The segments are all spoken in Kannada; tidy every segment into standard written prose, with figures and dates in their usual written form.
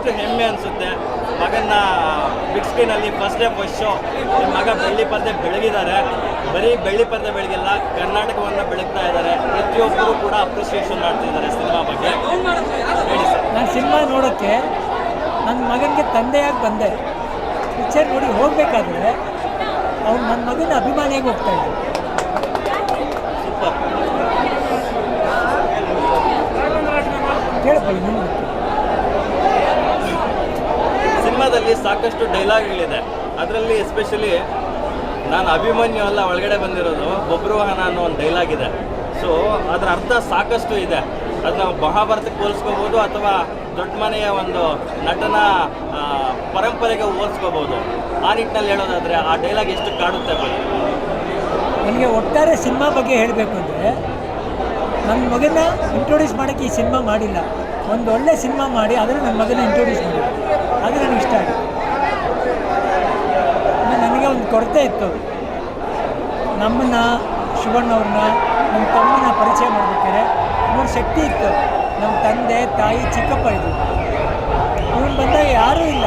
ಸಾಕಷ್ಟು ಹೆಮ್ಮೆ ಅನಿಸುತ್ತೆ. ಮಗನ ಬಿಗ್ ಸ್ಕ್ರೀನಲ್ಲಿ ಫಸ್ಟ್ ಡೇ ಫಸ್ಟ್ ಶೋ ನಿಮ್ಮ ಮಗ ಬೆಳ್ಳಿ ಪರದೆ ಬೆಳಗಿದ್ದಾರೆ. ಬರೀ ಬೆಳ್ಳಿ ಪರದೆ ಬೆಳಗಿಲ್ಲ, ಕರ್ನಾಟಕವನ್ನು ಬೆಳಗ್ತಾ ಇದ್ದಾರೆ. ಪ್ರತಿಯೊಬ್ಬರು ಕೂಡ ಅಪ್ರಿಸಿಯೇಷನ್ ಮಾಡ್ತಿದ್ದಾರೆ ಸಿನಿಮಾ ಬಗ್ಗೆ. ಹೇಳಿ ಸರ್. ನಾನು ಸಿನಿಮಾ ನೋಡೋಕ್ಕೆ ನನ್ನ ಮಗನಿಗೆ ತಂದೆಯಾಗಿ ಬಂದೆ. ಪಿಕ್ಚರ್ ನೋಡಿ ಹೋಗಬೇಕಾದ್ರೆ ಅವ್ನು ನನ್ನ ಮಗನ ಅಭಿಮಾನಿಯಾಗಿ ಹೋಗ್ತಾ ಇದ್ದೆ. ಸೂಪರ್. ಕೇಳಪ್ಪ ಇನ್ನೇನು ಸಿನಿಮಾದಲ್ಲಿ ಸಾಕಷ್ಟು ಡೈಲಾಗ್ಗಳಿದೆ. ಅದರಲ್ಲಿ ಎಸ್ಪೆಷಲಿ ನಾನು ಅಭಿಮನ್ಯು ಅಲ್ಲ ಒಳಗಡೆ ಬಂದಿರೋದು ಬಬ್ರುವಾಹನ ಅನ್ನೋ ಒಂದು ಡೈಲಾಗ್ ಇದೆ. ಸೊ ಅದರ ಅರ್ಥ ಸಾಕಷ್ಟು ಇದೆ. ಅದು ನಾವು ಮಹಾಭಾರತಕ್ಕೆ ಹೋಲಿಸ್ಕೋಬೋದು ಅಥವಾ ದೊಡ್ಡ ಮನೆಯ ಒಂದು ನಟನ ಪರಂಪರೆಗೆ ಹೋಲಿಸ್ಕೋಬೋದು. ಆ ನಿಟ್ಟಿನಲ್ಲಿ ಹೇಳೋದಾದರೆ ಆ ಡೈಲಾಗ್ ಎಷ್ಟು ಕಾಡುತ್ತೆ ಬನ್ನಿ. ನನಗೆ ಒಟ್ಟಾರೆ ಸಿನಿಮಾ ಬಗ್ಗೆ ಹೇಳಬೇಕು ಅಂದರೆ ನನ್ನ ಮಗನ ಇಂಟ್ರೊಡ್ಯೂಸ್ ಮಾಡೋಕ್ಕೆ ಈ ಸಿನಿಮಾ ಮಾಡಿಲ್ಲ. ಒಂದು ಒಳ್ಳೆ ಸಿನಿಮಾ ಮಾಡಿ ಅದನ್ನು ನನ್ನ ಮಗನ ಇಂಟ್ರೊಡ್ಯೂಸ್ ಮಾಡಿ, ಅದು ನನಗೆ ಇಷ್ಟ ಆಗಿದೆ. ನನಗೆ ಒಂದು ಕೊರತೆ ಇತ್ತು. ನಮ್ಮನ್ನು ಶಿವಣ್ಣವ್ರನ್ನ ನಮ್ಮ ತಮ್ಮನ ಪರಿಚಯ ಮಾಡಬೇಕಾದ್ರೆ ಮೂರು ಶಕ್ತಿ ಇತ್ತು. ನಮ್ಮ ತಂದೆ ತಾಯಿ ಚಿಕ್ಕಪ್ಪ ಇದ್ದರು. ಇವನು ಬಂದಾಗ ಯಾರೂ ಇಲ್ಲ.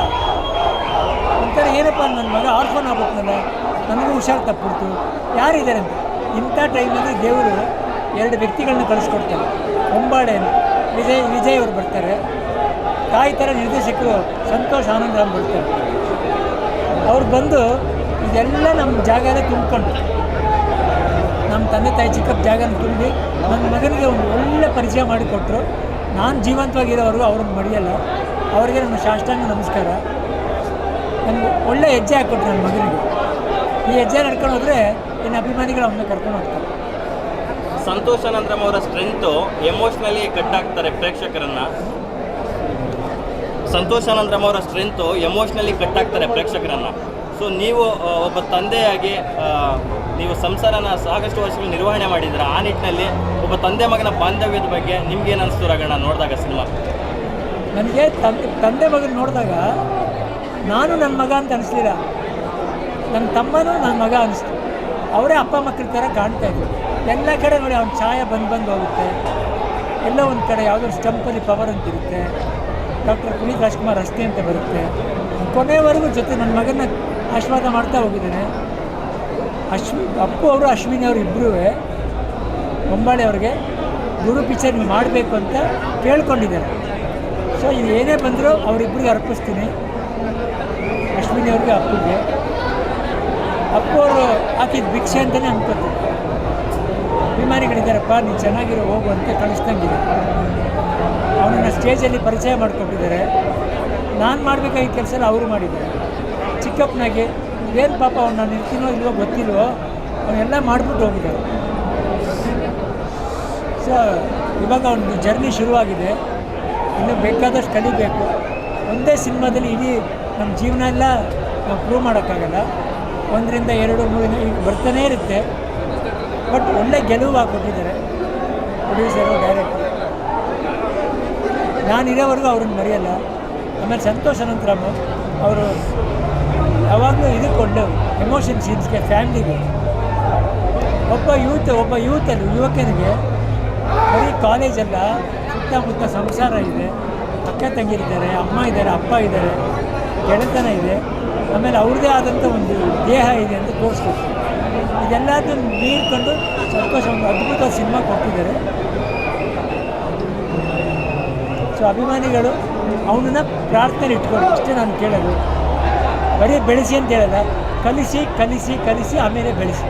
ಒಂಥರ ಏನಪ್ಪ ನನ್ನ ಮಗ ಆರ್ಫನ್ ಆಗ್ಬಿಟ್ನಲ್ಲ, ನನಗೂ ಹುಷಾರು ತಪ್ಪಿಡ್ತು, ಯಾರಿದ್ದಾರೆ ಅಂತ. ಇಂಥ ಟೈಮಲ್ಲಿ ದೇವರು ಎರಡು ವ್ಯಕ್ತಿಗಳನ್ನ ಕಳಿಸ್ಕೊಡ್ತಾರೆ. ಹೊಂಬಾಳೆಯನ್ನು ವಿಜಯ್ ಅವರು ಬರ್ತಾರೆ. ತಾಯಿ ಥರ ನಿರ್ದೇಶಕರು ಸಂತೋಷ್ ಆನಂದರಾಮ್ ಬರ್ತಾರೆ. ಅವ್ರು ಬಂದು ಇದೆಲ್ಲ ನಮ್ಮ ಜಾಗನೇ ತುಂಬಿಕೊಂಡು, ನಮ್ಮ ತಂದೆ ತಾಯಿ ಚಿಕ್ಕಪ್ಪ ಜಾಗನ ತುಂಬಿ ನನ್ನ ಮಗನಿಗೆ ಒಂದು ಒಳ್ಳೆ ಪರಿಚಯ ಮಾಡಿಕೊಟ್ರು. ನಾನು ಜೀವಂತವಾಗಿರೋವರೆಗೂ ಅವ್ರನ್ನ ಮರೆಯಲ್ಲ. ಅವರಿಗೆ ನನ್ನ ಸಾಷ್ಟಾಂಗ ನಮಸ್ಕಾರ. ನನಗೆ ಒಳ್ಳೆ ಹೆಜ್ಜೆ ಹಾಕ್ಕೊಟ್ರು ನನ್ನ ಮಗನಿಗೆ. ಈ ಹೆಜ್ಜೆ ನಡ್ಕೊಂಡು ಹೋದರೆ ಇನ್ನು ಅಭಿಮಾನಿಗಳು ಅವನ್ನ ಕರ್ಕೊಂಡು ಹೋಗ್ತಾರೆ. ಸಂತೋಷ್ ಆನಂದರಾಮ್ ಅವರ ಸ್ಟ್ರೆಂತು ಎಮೋಷ್ನಲಿ ಕಟ್ ಆಗ್ತಾರೆ ಪ್ರೇಕ್ಷಕರನ್ನು. ಸಂತೋಷ್ ಆನಂದರಾಮ್ ಅವರ ಸ್ಟ್ರೆಂತು ಎಮೋಷ್ನಲಿ ಕಟ್ ಆಗ್ತಾರೆ ಪ್ರೇಕ್ಷಕರನ್ನು. ಸೊ ನೀವು ಒಬ್ಬ ತಂದೆಯಾಗಿ ನೀವು ಸಂಸಾರನ ಸಾಕಷ್ಟು ವರ್ಷಗಳು ನಿರ್ವಹಣೆ ಮಾಡಿದ್ದೀರ. ಆ ನಿಟ್ಟಿನಲ್ಲಿ ಒಬ್ಬ ತಂದೆ ಮಗನ ಬಾಂಧವ್ಯದ ಬಗ್ಗೆ ನಿಮ್ಗೇನು ಅನಿಸ್ತು ರಾಘಣ್ಣ ನೋಡಿದಾಗ ಸಿನಿಮಾ? ನನಗೆ ತಂದೆ ಮಗನ ನೋಡಿದಾಗ ನಾನು ನನ್ನ ಮಗ ಅಂತ ಅನಿಸ್ಲಿಲ್ಲ, ನನ್ನ ತಮ್ಮನೂ ನನ್ನ ಮಗ ಅನಿಸ್ತು. ಅವರೇ ಅಪ್ಪ ಮಕ್ಕಳ ಥರ ಕಾಣ್ತಾಯಿದ್ರು. ಎಲ್ಲ ಕಡೆ ನೋಡಿ ಅವ್ನ ಛಾಯೆ ಬಂದು ಹೋಗುತ್ತೆ. ಎಲ್ಲೋ ಒಂದು ಕಡೆ ಯಾವುದೋ ಸ್ಟಂಪಲ್ಲಿ ಪವರ್ ಅಂತಿರುತ್ತೆ. ಡಾಕ್ಟರ್ ಪುನೀತ್ ರಾಜ್ಕುಮಾರ್ ರಸ್ತೆ ಅಂತ ಬರುತ್ತೆ. ಕೊನೆಯವರೆಗೂ ಜೊತೆ ನನ್ನ ಮಗನ ಆಶೀರ್ವಾದ ಮಾಡ್ತಾ ಹೋಗಿದ್ದೇನೆ. ಅಪ್ಪು ಅವರು ಅಶ್ವಿನಿ ಅವರು ಇಬ್ಬರೂ ಹೊಂಬಾಳೆ ಅವ್ರಿಗೆ ಗುರು ಪಿಕ್ಚರ್ ಮಾಡಬೇಕು ಅಂತ ಕೇಳ್ಕೊಂಡಿದ್ದಾರೆ. ಸೊ ಇದು ಏನೇ ಬಂದರೂ ಅವರಿಬ್ಬರಿಗೆ ಅರ್ಪಿಸ್ತೀನಿ, ಅಶ್ವಿನಿ ಅವ್ರಿಗೆ ಅಪ್ಪುಗೆ. ಅಪ್ಪು ಅವರು ಹಾಕಿದ ಭಿಕ್ಷೆ ಅಂತಲೇ ಅನ್ಕೋತೀನಿ. ಅಭಿಮಾನಿಗಳಿದ್ದಾರಪ್ಪ, ನೀನು ಚೆನ್ನಾಗಿರೋ ಹೋಗು ಅಂತ ಕಳಿಸ್ದಂಗಿದೆ. ಅವನನ್ನು ಸ್ಟೇಜಲ್ಲಿ ಪರಿಚಯ ಮಾಡಿಕೊಟ್ಟಿದ್ದಾರೆ. ನಾನು ಮಾಡಬೇಕಾಗಿದ್ದ ಕೆಲಸ ಅವರು ಮಾಡಿದ್ದಾರೆ. ಚಿಕ್ಕಪ್ಪನಾಗೆ ಏನು ಪಾಪ ಅವ್ನು ನಾನು ಇರ್ತೀನೋ ಇಲ್ವೋ ಗೊತ್ತಿಲ್ವೋ ಅವನ್ನೆಲ್ಲ ಮಾಡಿಬಿಟ್ಟು ಹೋಗಿದ್ದಾರೆ. ಸೊ ಇವಾಗ ಒಂದು ಜರ್ನಿ ಶುರುವಾಗಿದೆ. ಇನ್ನೂ ಬೇಕಾದಷ್ಟು ಕಲಿಬೇಕು. ಒಂದೇ ಸಿನಿಮಾದಲ್ಲಿ ಇಡೀ ನಮ್ಮ ಜೀವನ ಎಲ್ಲ ನಾವು ಪ್ರೂವ್ ಮಾಡೋಕ್ಕಾಗಲ್ಲ. 1 2 3 ಈಗ ಬರ್ತಾನೇ ಇರುತ್ತೆ. ಬಟ್ ಒಳ್ಳೆ ಗೆಲುವು ಹಾಕ್ಕೊಟ್ಟಿದ್ದಾರೆ ಪ್ರೊಡ್ಯೂಸರು, ಡೈರೆಕ್ಟರ್. ನಾನಿರೋವರೆಗೂ ಅವ್ರನ್ನ ಮರೆಯಲ್ಲ. ಆಮೇಲೆ ಸಂತೋಷ್ ಅನಂತರಾಮ್ ಅವರು ಯಾವಾಗಲೂ ಇದಕ್ಕೊಂಡು ಎಮೋಷನ್ ಸೀನ್ಸ್ಗೆ, ಫ್ಯಾಮ್ಲಿಗೆ. ಒಬ್ಬ ಯುವಕನಿಗೆ ಬರೀ ಕಾಲೇಜಲ್ಲ, ಸುತ್ತಮುತ್ತ ಸಂಸಾರ ಇದೆ, ಅಕ್ಕ ತಂಗಿರಿದ್ದಾರೆ, ಅಮ್ಮ ಇದ್ದಾರೆ, ಅಪ್ಪ ಇದ್ದಾರೆ, ಗೆಳೆತನ ಇದೆ, ಆಮೇಲೆ ಅವ್ರದ್ದೇ ಆದಂಥ ಒಂದು ದೇಹ ಇದೆ ಅಂತ ತೋರಿಸ್ಕೊಡ್ತಾರೆ. ಇದೆಲ್ಲದನ್ನು ಮೀರ್ಕೊಂಡು ಸಂತೋಷ ಒಂದು ಅದ್ಭುತ ಸಿನಿಮಾ ಕೊಟ್ಟಿದ್ದಾರೆ. ಸೊ ಅಭಿಮಾನಿಗಳು ಅವನನ್ನು ಪ್ರಾರ್ಥನೆ ಇಟ್ಕೊಂಡು ಅಷ್ಟೇ ನಾನು ಕೇಳೋದು. ಬರೀ ಬೆಳೆಸಿ ಅಂತ ಹೇಳಲ್ಲ, ಕಲಿಸಿ ಆಮೇಲೆ ಬೆಳೆಸಿ.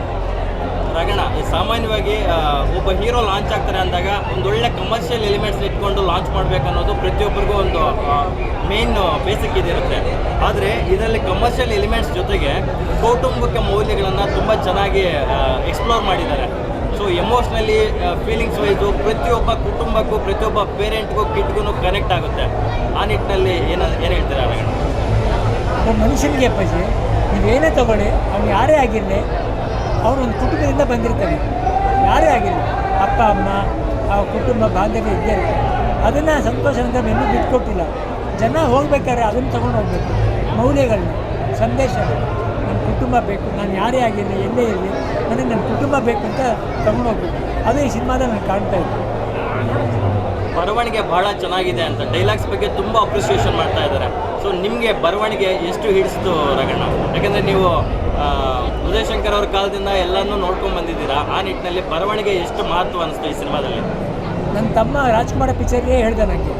ರಾಘಣ್ಣ, ಸಾಮಾನ್ಯವಾಗಿ ಒಬ್ಬ ಹೀರೋ ಲಾಂಚ್ ಆಗ್ತಾರೆ ಅಂದಾಗ ಒಂದೊಳ್ಳೆ ಕಮರ್ಷಿಯಲ್ ಎಲಿಮೆಂಟ್ಸ್ ಇಟ್ಕೊಂಡು ಲಾಂಚ್ ಮಾಡಬೇಕನ್ನೋದು ಪ್ರತಿಯೊಬ್ಬರಿಗೂ ಒಂದು ಮೇನ್ ಬೇಸಿಕ್ ಇದಿರುತ್ತೆ. ಆದರೆ ಇದರಲ್ಲಿ ಕಮರ್ಷಿಯಲ್ ಎಲಿಮೆಂಟ್ಸ್ ಜೊತೆಗೆ ಕೌಟುಂಬಿಕ ಮೌಲ್ಯಗಳನ್ನು ತುಂಬ ಚೆನ್ನಾಗಿ ಎಕ್ಸ್ಪ್ಲೋರ್ ಮಾಡಿದ್ದಾರೆ. ಸೊ ಎಮೋಷ್ನಲಿ, ಫೀಲಿಂಗ್ಸ್ ವೈಸು ಪ್ರತಿಯೊಬ್ಬ ಕುಟುಂಬಕ್ಕೂ, ಪ್ರತಿಯೊಬ್ಬ ಪೇರೆಂಟ್ಗೂ, ಕಿಡ್ಗೂ ಕನೆಕ್ಟ್ ಆಗುತ್ತೆ. ಆ ನಿಟ್ಟಿನಲ್ಲಿ ಏನು ಹೇಳ್ತೀರಾ ರಾಘಣ್ಣ? ಒಬ್ಬ ಮನುಷ್ಯನಿಗೆ ಅಪ್ಪಾಜಿ ನೀವೇನೇ ತೊಗೊಳ್ಳಿ, ಅವ್ನು ಯಾರೇ ಆಗಿರಲಿ, ಅವನು ಒಂದು ಕುಟುಂಬದಿಂದ ಬಂದಿರ್ತಾನೆ. ಯಾರೇ ಆಗಿರಲಿ, ಅಪ್ಪ ಅಮ್ಮ, ಆ ಕುಟುಂಬ ಬಾಂಧವ್ಯ ಇದ್ದೇ ಇರುತ್ತೆ. ಅದನ್ನು ಸಂತೋಷ ಅಂತ ಇನ್ನೂ ಬಿಟ್ಕೊಟ್ಟಿಲ್ಲ. ಜನ ಹೋಗ್ಬೇಕಾದ್ರೆ ಅದನ್ನು ತೊಗೊಂಡು ಹೋಗಬೇಕು. ಮೌಲ್ಯಗಳನ್ನ, ಸಂದೇಶಗಳು. ನನ್ನ ಕುಟುಂಬ ಬೇಕು, ನಾನು ಯಾರೇ ಆಗಿರಲಿ, ಎಲ್ಲೇ ಇರಲಿ, ನನಗೆ ನನ್ನ ಕುಟುಂಬ ಬೇಕು ಅಂತ ತೊಗೊಂಡು ಹೋಗ್ಬೇಕು. ಅದು ಈ ಸಿನಿಮಾದಲ್ಲಿ ನಾನು ಕಾಣ್ತಾ ಇದ್ದೆ. ಬರವಣಿಗೆ ಬಹಳ ಚೆನ್ನಾಗಿದೆ ಅಂತ ಡೈಲಾಗ್ಸ್ ಬಗ್ಗೆ ತುಂಬ ಅಪ್ರಿಸಿಯೇಷನ್ ಮಾಡ್ತಾ ಇದ್ದಾರೆ. ಸೊ ನಿಮಗೆ ಬರವಣಿಗೆ ಎಷ್ಟು ಹಿಡಿಸ್ತು ರಗಣ್ಣ? ಯಾಕಂದರೆ ನೀವು ಉದಯ್ ಶಂಕರ್ ಅವ್ರ ಕಾಲದಿಂದ ಎಲ್ಲನೂ ನೋಡ್ಕೊಂಡು ಬಂದಿದ್ದೀರಾ. ಆ ನಿಟ್ಟಿನಲ್ಲಿ ಬರವಣಿಗೆ ಎಷ್ಟು ಮಹತ್ವ ಅನಿಸ್ತು ಈ ಸಿನಿಮಾದಲ್ಲಿ? ನನ್ನ ತಮ್ಮ ರಾಜ್ಕುಮಾರ ಪಿಕ್ಚರ್ಗೆ ಹೇಳ್ದೆ ನನಗೆ,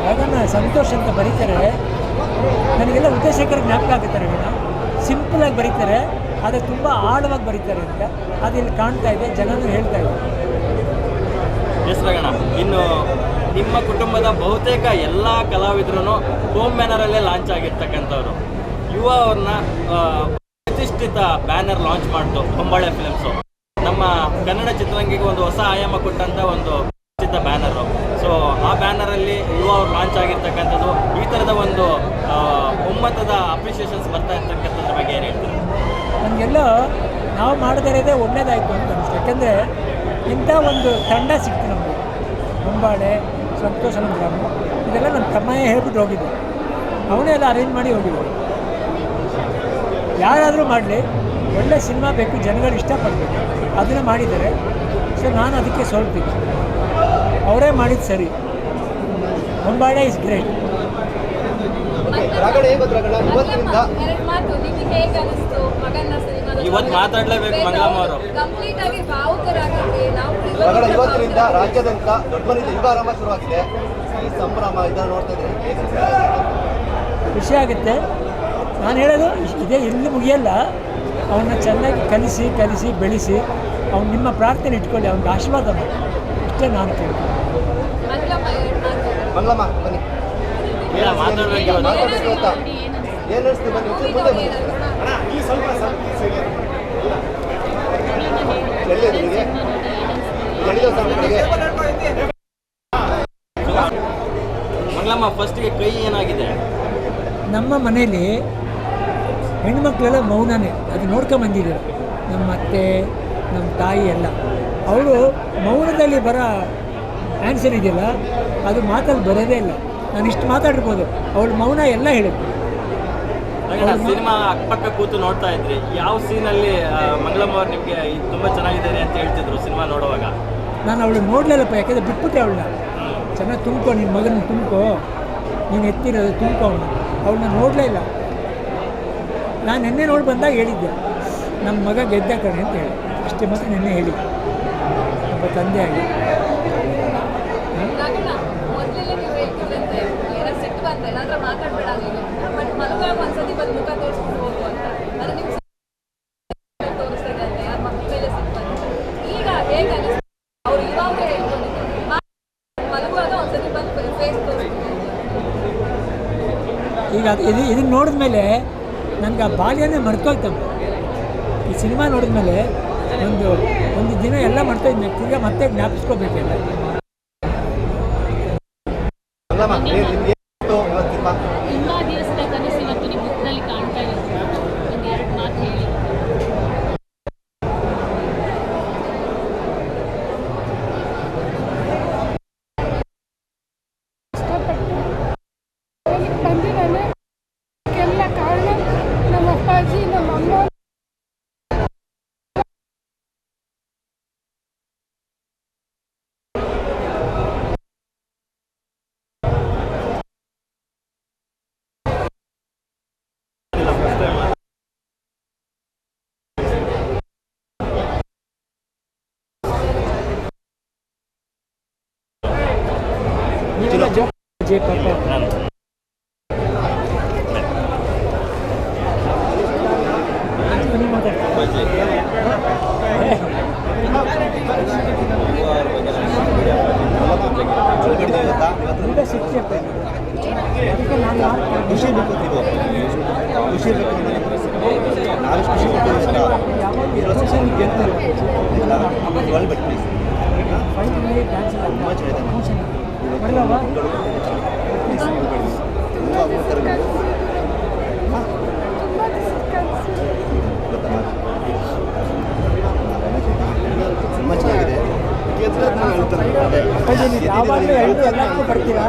ರಗಣ್ಣ ಸಂತೋಷ್ ಅಂತ ಬರೀತಾರೆ, ನನಗೆಲ್ಲ ಉದಯ್ ಶಂಕರ್ ಜ್ಞಾಪಕ ಆಗುತ್ತೆ ರಗಣ್ಣ. ಸಿಂಪಲಾಗಿ ಬರೀತಾರೆ, ಆದರೆ ತುಂಬ ಆಳವಾಗಿ ಬರೀತಾರೆ ಅಂತ ಅದು ಇಲ್ಲಿ ಕಾಣ್ತಾ ಇದೆ, ಜನನೂ ಹೇಳ್ತಾ ಇದೆ. ಎಸ್ ರಗಣ್ಣ, ಇನ್ನು ನಿಮ್ಮ ಕುಟುಂಬದ ಬಹುತೇಕ ಎಲ್ಲ ಕಲಾವಿದರು ಹೋಮ್ ಬ್ಯಾನರಲ್ಲೇ ಲಾಂಚ್ ಆಗಿರ್ತಕ್ಕಂಥವ್ರು. ಯುವ ಅವ್ರನ್ನ ಪ್ರತಿಷ್ಠಿತ ಬ್ಯಾನರ್ ಲಾಂಚ್ ಮಾಡ್ತು ಹೊಂಬಾಳೆ ಫಿಲ್ಮ್ಸು. ನಮ್ಮ ಕನ್ನಡ ಚಿತ್ರರಂಗಕ್ಕೆ ಒಂದು ಹೊಸ ಆಯಾಮ ಕೊಟ್ಟಂಥ ಒಂದು ಪ್ರತಿಷ್ಠಿತ ಬ್ಯಾನರು. ಸೊ ಆ ಬ್ಯಾನರಲ್ಲಿ ಯುವ ಅವ್ರು ಲಾಂಚ್ ಆಗಿರ್ತಕ್ಕಂಥದ್ದು, ಈ ಥರದ ಒಂದು ಒಮ್ಮತದ ಅಪ್ರಿಷಿಯೇಷನ್ಸ್ ಬರ್ತಾ ಇರ್ತಕ್ಕಂಥದ್ರ ಬಗ್ಗೆ ಏನು ಹೇಳ್ತಾರೆ? ನಮಗೆಲ್ಲ ನಾವು ಮಾಡದಿರೋದೇ ಒಳ್ಳೇದಾಯಿತು ಅಂತ ಅನಿಸ್ತು. ಯಾಕೆಂದರೆ ಇಂಥ ಒಂದು ತಂಡ ಸಿಕ್ತು ನಮಗೆ. ಹೊಂಬಾಳೆ, ಸಂತೋಷ ಗ್ರಾಮ, ಇದೆಲ್ಲ ನಮ್ಮ ತಮ್ಮನೇ ಹೇಳ್ಬಿಟ್ಟು ಹೋಗಿದ್ದೆ, ಅವನೇ ಎಲ್ಲ ಅರೇಂಜ್ ಮಾಡಿ ಹೋಗಿದ್ದೆ. ಯಾರಾದರೂ ಮಾಡಲಿ, ಒಳ್ಳೆ ಸಿನಿಮಾ ಬೇಕು, ಜನಗಳು ಇಷ್ಟಪಡಬೇಕು, ಅದನ್ನು ಮಾಡಿದ್ದಾರೆ. ಸೊ ನಾನು ಅದಕ್ಕೆ ಸೋಲ್ತೀನಿ, ಅವರೇ ಮಾಡಿದ್ದು ಸರಿ. ಹೊಂಬಾಳೆ ಇಸ್ ಗ್ರೇಟ್. ಇವತ್ತು ಮಾತಾಡಲೇಬೇಕು ಮಂಗಳಮ್ಮ ಅವರು. ಇವತ್ತಿನಿಂದ ರಾಜ್ಯಾದ್ಯಂತ ದೊಡ್ಡ ಮನೆ ಯುಗ ಆರಂಭ ಶುರುವಾಗಿದೆ. ಈ ಸಂಭ್ರಮ ಇದನ್ನು ನೋಡ್ತಾ ಇದ್ರೆ ಖುಷಿ ಆಗುತ್ತೆ. ನಾನು ಹೇಳೋದು ಇದೇ ಇಲ್ಲಿ ಮುಗಿಯಲ್ಲ, ಅವನ್ನ ಚೆನ್ನಾಗಿ ಕಲಿಸಿ ಬೆಳೆಸಿ, ಅವ್ನು ನಿಮ್ಮ ಪ್ರಾರ್ಥನೆ ಇಟ್ಕೊಳ್ಳಿ, ಅವ್ನಿಗೆ ಆಶೀರ್ವಾದ ಮಾಡಿ, ಇಷ್ಟೇ ನಾನು ಕೇಳ್ತೀನಿ. ಮಂಗಳಮ್ಮ ಬನ್ನಿ, ಮಾತಾಡಬೇಕು. ಏನು ಅನಿಸ್ತು? ಬನ್ನಿ ಮುಂದೆ ಬನ್ನಿ. ಮಂಗಳಮ್ಮ, ಫಸ್ಟ್ಗೆ ಕೈ ಏನಾಗಿದೆ? ನಮ್ಮ ಮನೇಲಿ ಹೆಣ್ಮಕ್ಳೆಲ್ಲ ಮೌನನೇ, ಅದು ನೋಡ್ಕೊಂಬಂದಿದ್ದಾರೆ ನಮ್ಮ ಅತ್ತೆ, ನಮ್ಮ ತಾಯಿ ಎಲ್ಲ. ಅವಳು ಮೌನದಲ್ಲಿ ಬರೋ ಆನ್ಸರ್ ಇದೆಯಲ್ಲ, ಅದು ಮಾತಲ್ಲಿ ಬರೋದೇ ಇಲ್ಲ. ನಾನು ಇಷ್ಟು ಮಾತಾಡಿರ್ಬೋದು, ಅವಳು ಮೌನ ಎಲ್ಲ ಹೇಳುತ್ತೆ. ಸಿನಿಮಾ ಅಕ್ಕಪಕ್ಕ ಕೂತು ನೋಡ್ತಾ ಇದ್ರಿ, ಯಾವ ಸೀನಲ್ಲಿ ಮಂಗಳಮ್ಮ ಅವ್ರು ನಿಮಗೆ ತುಂಬ ಚೆನ್ನಾಗಿದ್ದಾರೆ ಅಂತ ಹೇಳ್ತಿದ್ರು ಸಿನಿಮಾ ನೋಡುವಾಗ? ನಾನು ಅವಳು ನೋಡಲಿಲ್ಲಪ್ಪ, ಯಾಕೆಂದರೆ ಬಿಟ್ಬಿಟ್ಟೆ ಅವಳನ್ನ. ಚೆನ್ನಾಗಿ ತುಂಬ್ಕೊ, ನಿನ್ನ ಮಗನ ತುಂಬ್ಕೊ, ನೀನು ಎತ್ತಿರೋದು ತುಂಬ್ಕೊ. ಅವಳನ್ನ ನೋಡಲೇ ಇಲ್ಲ. ನಾನು ನಿನ್ನೆ ನೋಡಿ ಬಂದಾಗ ಹೇಳಿದ್ದೆ, ನಮ್ಮ ಮಗ ಗೆದ್ದ ಕಣೆ ಅಂತ ಹೇಳಿ, ಅಷ್ಟೇ ಮಾತ್ರ ನಿನ್ನೆ ಹೇಳಿದ್ದೆ ಒಬ್ಬ ತಂದೆಯಾಗಿ. ಈಗ ಇದನ್ನು ನೋಡಿದ ಮೇಲೆ ನನಗೆ ಆ ಬಾಲ್ಯನೇ ಮರ್ತೋಯ್ತಮ್ಮ. ಈ ಸಿನಿಮಾ ನೋಡಿದ ಮೇಲೆ ಒಂದು ದಿನ ಎಲ್ಲ ಮರ್ತೋಯ್ತು, ಈಗ ಮತ್ತೆ ಜ್ಞಾಪಿಸ್ಕೋಬೇಕೆಲ್ಲ. ತುಂಬ ದಿವಸದ ಕನಸು ಇವತ್ತು ನಿಮ್ಮ ಮುಖದಲ್ಲಿ ಕಾಣ್ತಾ ಇದೆ. ಒಂದು ಎರಡು ಮಾತು ಹೇಳಿ. ಬಂದಿದ್ದಾನೆ. ಎಲ್ಲ ಕಾರಣ ನಮ್ಮ ಅಪ್ಪಾಜಿ, ನಮ್ಮ ಅಮ್ಮ. ಜೆ ಪಾಪ ಖುಷಿ ಬೇಕು, ಖುಷಿ ಬೇಕು. ನಾವೆಷ್ಟು ಖುಷಿ ಪಡ್ತೀವಿ ಇಷ್ಟ ಒಳ್ಳೆ ಬಟ್ ಪ್ಲೀಸ್ ತುಂಬ ತುಂಬ ಚೆನ್ನಾಗಿದೆ. ಯಾವಾಗಲೂ ಎಲ್ಲಕ್ಕೂ ಬರ್ತೀರಾ,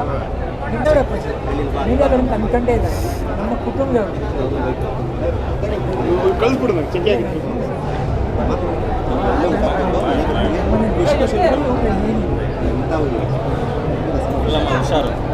ನಿನ್ನವರಪ್ಪಾಜಿ ನೀವೇನು ಅಂದ್ಕೊಂಡೇ ಇದೆ. ನಮ್ಮ ಕುಟುಂಬದವರು ಹುಷಾರು.